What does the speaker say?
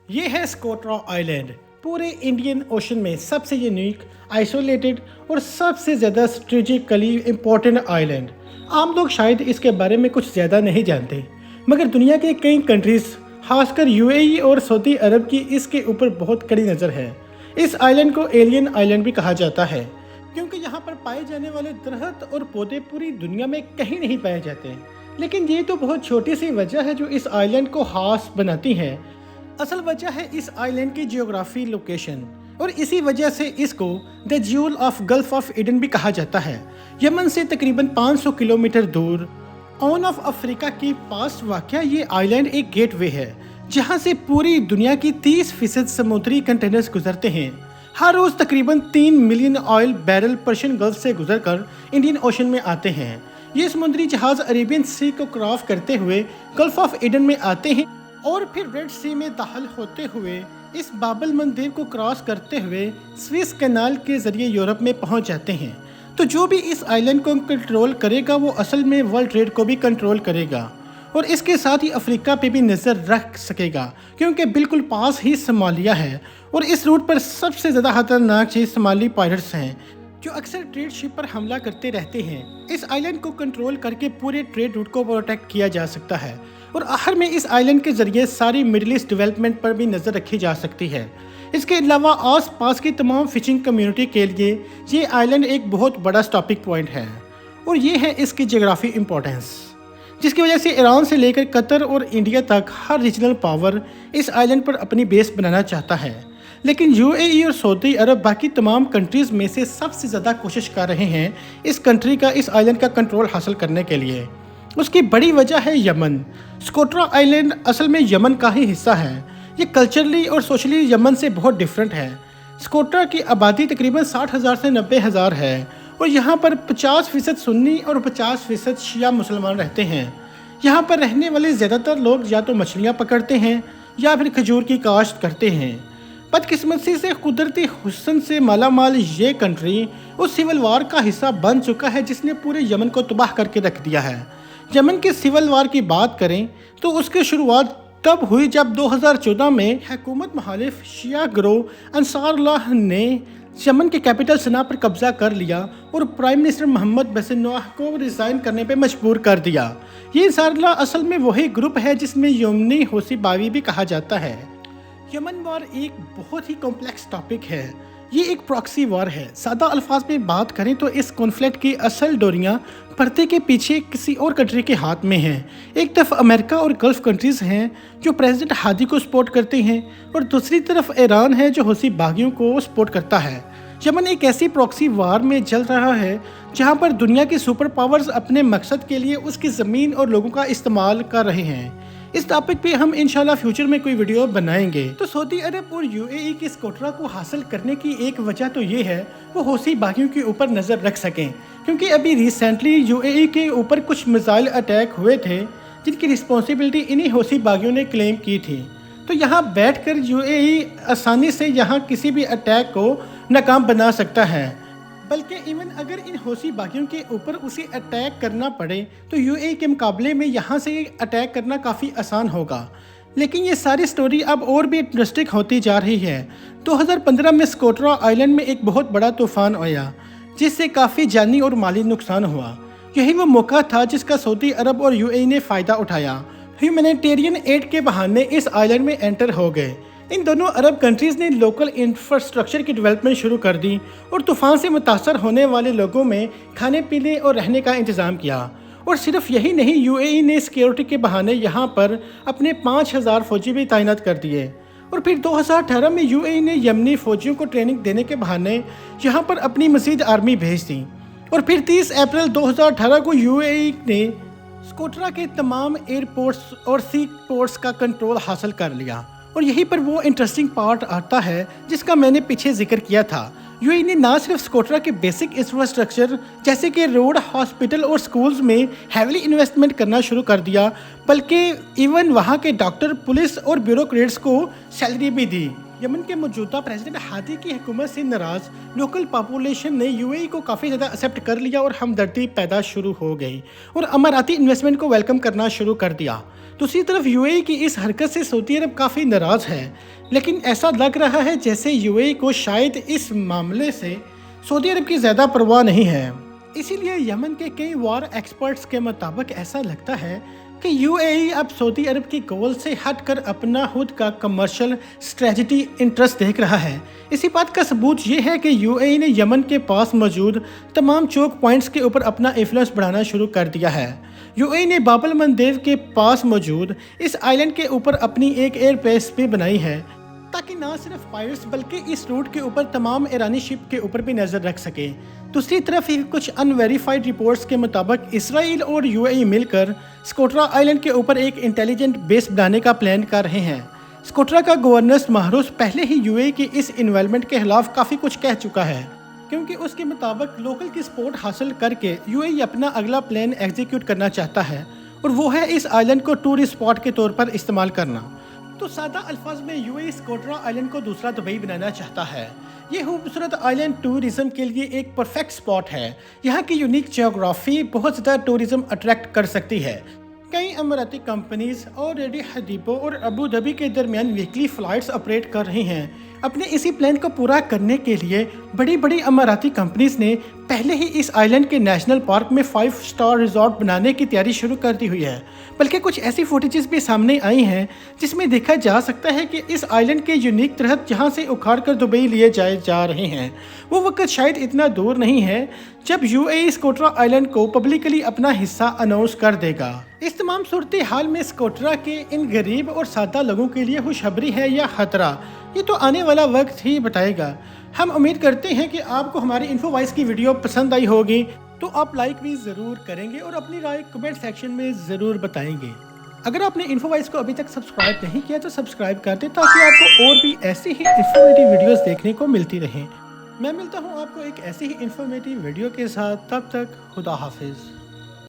ये है स्कोट्रा आइलैंड। पूरे इंडियन ओशन में सबसे यूनिक, आइसोलेटेड और सबसे ज़्यादा स्ट्रेटेजिकली इम्पोर्टेंट आइलैंड। आम लोग शायद इसके बारे में कुछ ज़्यादा नहीं जानते, मगर दुनिया के कई कंट्रीज़, खासकर यूएई और सऊदी अरब की इसके ऊपर बहुत कड़ी नज़र है। इस आइलैंड को एलियन आइलैंड भी कहा जाता है, क्योंकि यहाँ पर पाए जाने वाले दरख्त और पौधे पूरी दुनिया में कहीं नहीं पाए जाते। लेकिन ये तो बहुत छोटी सी वजह है जो इस आइलैंड को खास बनाती है। असल वजह है इस आइलैंड की जियोग्राफी लोकेशन, और इसी वजह से इसको the jewel of gulf of Eden भी कहा जाता है। यमन से तकरीबन 500 किलोमीटर दूर ऑन ऑफ अफ्रीका के पास वाक़या ये आइलैंड एक गेटवे है, जहां से पूरी दुनिया की 30% समुद्री कंटेनर्स गुजरते हैं। हर रोज़ तकरीबन 3 million oil barrel Persian gulf से गुजरकर इंडियन ओशन में आते हैं। ये समुद्री जहाज़ अरेबियन सी को क्रॉस करते हुए गल्फ ऑफ ईडन में आते हैं और फिर रेड सी में दाखिल होते हुए इस बाबल मंदिर को क्रॉस करते हुए स्विस कैनाल के ज़रिए यूरोप में पहुंच जाते हैं। तो जो भी इस आइलैंड को कंट्रोल करेगा वो असल में वर्ल्ड ट्रेड को भी कंट्रोल करेगा, और इसके साथ ही अफ्रीका पे भी नज़र रख सकेगा, क्योंकि बिल्कुल पास ही सोमालिया है और इस रूट पर सबसे ज़्यादा खतरनाक चीज़ सोमाली पायरेट्स हैं, जो अक्सर ट्रेड शिप पर हमला करते रहते हैं। इस आइलैंड को कंट्रोल करके पूरे ट्रेड रूट को प्रोटेक्ट किया जा सकता है, और आखिर में इस आइलैंड के ज़रिए सारी मिडिल ईस्ट डेवलपमेंट पर भी नज़र रखी जा सकती है। इसके अलावा आस पास की तमाम फिशिंग कम्युनिटी के लिए ये आइलैंड एक बहुत बड़ा स्टॉपिंग पॉइंट है, और ये है इसकी जोग्राफी इम्पोर्टेंस, जिसकी वजह से ईरान से लेकर कतर और इंडिया तक हर रीजनल पावर इस आइलैंड पर अपनी बेस बनाना चाहता है। लेकिन यूएई और सऊदी अरब बाकी तमाम कंट्रीज़ में से सबसे ज़्यादा कोशिश कर रहे हैं इस कंट्री का, इस आइलैंड का कंट्रोल हासिल करने के लिए। उसकी बड़ी वजह है यमन। स्कोट्रा आइलैंड असल में यमन का ही हिस्सा है। ये कल्चरली और सोशली यमन से बहुत डिफरेंट है। स्कोट्रा की आबादी तकरीबन 60,000 से 90,000 है, और यहाँ पर 50% सुन्नी और 50% शिया मुसलमान रहते हैं। यहाँ पर रहने वाले ज़्यादातर लोग या तो मछलियाँ पकड़ते हैं या फिर खजूर की काश्त करते हैं। बदकिस्मती से कुदरती हुस्न से मालामाल ये कंट्री उस सिविल वार का हिस्सा बन चुका है जिसने पूरे यमन को तबाह करके रख दिया है। यमन के सिविल वार की बात करें तो उसकी शुरुआत तब हुई जब 2014 में हुकूमत मुखालिफ शिया गिरोह अंसारुल्लाह ने यमन के कैपिटल सना पर कब्जा कर लिया और प्राइम मिनिस्टर मोहम्मद बसिर नवाह को रिज़ाइन करने पर मजबूर कर दिया। ये अंसारुल्लाह असल में वही ग्रुप है जिसमें यमनी हौसी बावी भी कहा जाता है। यमन वार एक बहुत ही कॉम्प्लेक्स टॉपिक है। ये एक प्रॉक्सी वार है। सादा अल्फाज में बात करें तो इस कॉन्फ्लिक्ट की असल डोरियां पर्दे के पीछे किसी और कंट्री के हाथ में हैं। एक तरफ अमेरिका और गल्फ कंट्रीज़ हैं जो प्रेसिडेंट हादी को सपोर्ट करते हैं, और दूसरी तरफ ईरान है जो हौसी बागियों को सपोर्ट करता है। यमन एक ऐसी प्रॉक्सी वार में चल रहा है जहां पर दुनिया की सुपर पावर्स अपने मकसद के लिए उसकी ज़मीन और लोगों का इस्तेमाल कर रहे हैं। इस टॉपिक पे हम इंशाल्लाह फ्यूचर में कोई वीडियो बनाएंगे। तो सऊदी अरब और यूएई की स्कोट्रा को हासिल करने की एक वजह तो ये है वो हौसी बागियों के ऊपर नज़र रख सकें, क्योंकि अभी रिसेंटली यूएई के ऊपर कुछ मिसाइल अटैक हुए थे जिनकी रिस्पॉन्सिबिलिटी इन्हीं हौसी बागियों ने क्लेम की थी। तो यहाँ बैठकर यूएई आसानी से यहाँ किसी भी अटैक को नाकाम बना सकता है, बल्कि इवन अगर इन हौसी बागियों के ऊपर उसे अटैक करना पड़े तो यूएई के मुकाबले में यहाँ से अटैक करना काफ़ी आसान होगा। लेकिन ये सारी स्टोरी अब और भी इंटरेस्टिंग होती जा रही है। 2015 में स्कोट्रा आइलैंड में एक बहुत बड़ा तूफान आया जिससे काफ़ी जानी और माली नुकसान हुआ। यही वो मौका था जिसका सऊदी अरब और यूएई ने फ़ायदा उठाया। ह्यूमैनिटेरियन एड के बहाने इस आइलैंड में एंटर हो गए। इन दोनों अरब कंट्रीज़ ने लोकल इंफ्रास्ट्रक्चर की डेवलपमेंट शुरू कर दी और तूफ़ान से मुतासर होने वाले लोगों में खाने पीने और रहने का इंतज़ाम किया। और सिर्फ यही नहीं, यूएई ने सिक्योरिटी के बहाने यहाँ पर अपने 5,000 फ़ौजी भी तैनात कर दिए। और फिर 2018 में यूएई ने यमनी फ़ौजियों को ट्रेनिंग देने के बहाने यहाँ पर अपनी मज़ीद आर्मी भेज दी। और फिर 30 अप्रैल 2018 को यूएई ने स्कोट्रा के तमाम एयरपोर्ट्स और सी पोर्ट्स का कंट्रोल हासिल कर लिया। और यहीं पर वो इंटरेस्टिंग पार्ट आता है जिसका मैंने पीछे जिक्र किया था। यूएई ने ना सिर्फ स्कोट्रा के बेसिक इंफ्रास्ट्रक्चर जैसे कि रोड, हॉस्पिटल और स्कूल्स में हैवीली इन्वेस्टमेंट करना शुरू कर दिया, बल्कि इवन वहाँ के डॉक्टर, पुलिस और ब्यूरोक्रेट्स को सैलरी भी दी। यमन के मौजूदा प्रेसिडेंट हादी की हुकूमत से नाराज़ लोकल पॉपुलेशन ने यूएई को काफ़ी ज़्यादा एक्सेप्ट कर लिया और हमदर्दी पैदा शुरू हो गई और अमाराती इन्वेस्टमेंट को वेलकम करना शुरू कर दिया। दूसरी तरफ यूएई की इस हरकत से सऊदी अरब काफ़ी नाराज़ है। लेकिन ऐसा लग रहा है जैसे यूएई को शायद इस मामले से सऊदी अरब की ज़्यादा परवाह नहीं है। इसीलिए यमन के कई वॉर एक्सपर्ट्स के मुताबिक ऐसा लगता है कि यूएई अब सऊदी अरब की गोल से हटकर अपना खुद का कमर्शियल स्ट्रेटजी इंटरेस्ट देख रहा है। इसी बात का सबूत ये है कि यूएई ने यमन के पास मौजूद तमाम चोक पॉइंट्स के ऊपर अपना इन्फ्लुएंस बढ़ाना शुरू कर दिया है। यूएई ने बाबल मंदेब के पास मौजूद इस आइलैंड के ऊपर अपनी एक एयर बेस भी बनाई है, ताकि ना सिर्फ पायलट्स बल्कि इस रूट के ऊपर तमाम ईरानी शिप के ऊपर भी नज़र रख सके। दूसरी तरफ ही कुछ अनवेरीफाइड रिपोर्ट्स के मुताबिक इसराइल और यूएई मिलकर स्कोट्रा आइलैंड के ऊपर एक इंटेलिजेंट बेस बनाने का प्लान कर रहे हैं। स्कोट्रा का गवर्नर महरूस पहले ही यूएई की इस इन्वेस्टमेंट के खिलाफ काफ़ी कुछ कह चुका है, क्योंकि उसके मुताबिक लोकल की सपोर्ट हासिल करके यूएई अपना अगला प्लान एग्जीक्यूट करना चाहता है, और वो है इस आइलैंड को टूरिस्ट स्पॉट के तौर पर इस्तेमाल करना। तो सादा अल्फाज में यूएई स्कोट्रा आइलैंड को दूसरा दुबई बनाना चाहता है। ये खूबसूरत आइलैंड टूरिज्म के लिए एक परफेक्ट स्पॉट है। यहाँ की यूनिक जियोग्राफी बहुत ज़्यादा टूरिज्म अट्रैक्ट कर सकती है। कई अमीराती कंपनीज ऑलरेडी हदीबो और अबू धाबी के दरमियान वीकली फ़्लाइट्स ऑपरेट कर रही हैं। अपने इसी प्लान को पूरा करने के लिए बड़ी बड़ी अमीराती कंपनीज ने पहले ही इस आइलैंड के नेशनल पार्क में 5 स्टार रिजॉर्ट बनाने की तैयारी शुरू कर दी हुई है। बल्कि कुछ ऐसी फुटेजेस भी सामने आई हैं जिसमें देखा जा सकता है कि इस आइलैंड के यूनिक तरह जहां से उखाड़ कर दुबई लिए जाए जा रहे हैं, वो वक्त शायद इतना दूर नहीं है जब यूएई स्कोट्रा आइलैंड को पब्लिकली अपना हिस्सा अनाउंस कर देगा। इस तमाम सूरत हाल में स्कोट्रा के इन गरीब और सादा लोगों के लिए खुशखबरी है या खतरा, ये तो आने वाला वक्त ही बताएगा। हम उम्मीद करते हैं कि आपको हमारी इन्फोवाइस की वीडियो पसंद आई होगी, तो आप लाइक भी ज़रूर करेंगे और अपनी राय कमेंट सेक्शन में ज़रूर बताएंगे। अगर आपने इन्फोवाइस को अभी तक सब्सक्राइब नहीं किया तो सब्सक्राइब कर दें, ताकि आपको और भी ऐसी ही इंफॉर्मेटिव वीडियोस देखने को मिलती रहें। मैं मिलता हूँ आपको एक ऐसी ही इंफॉर्मेटिव वीडियो के साथ, तब तक खुदा हाफिज़।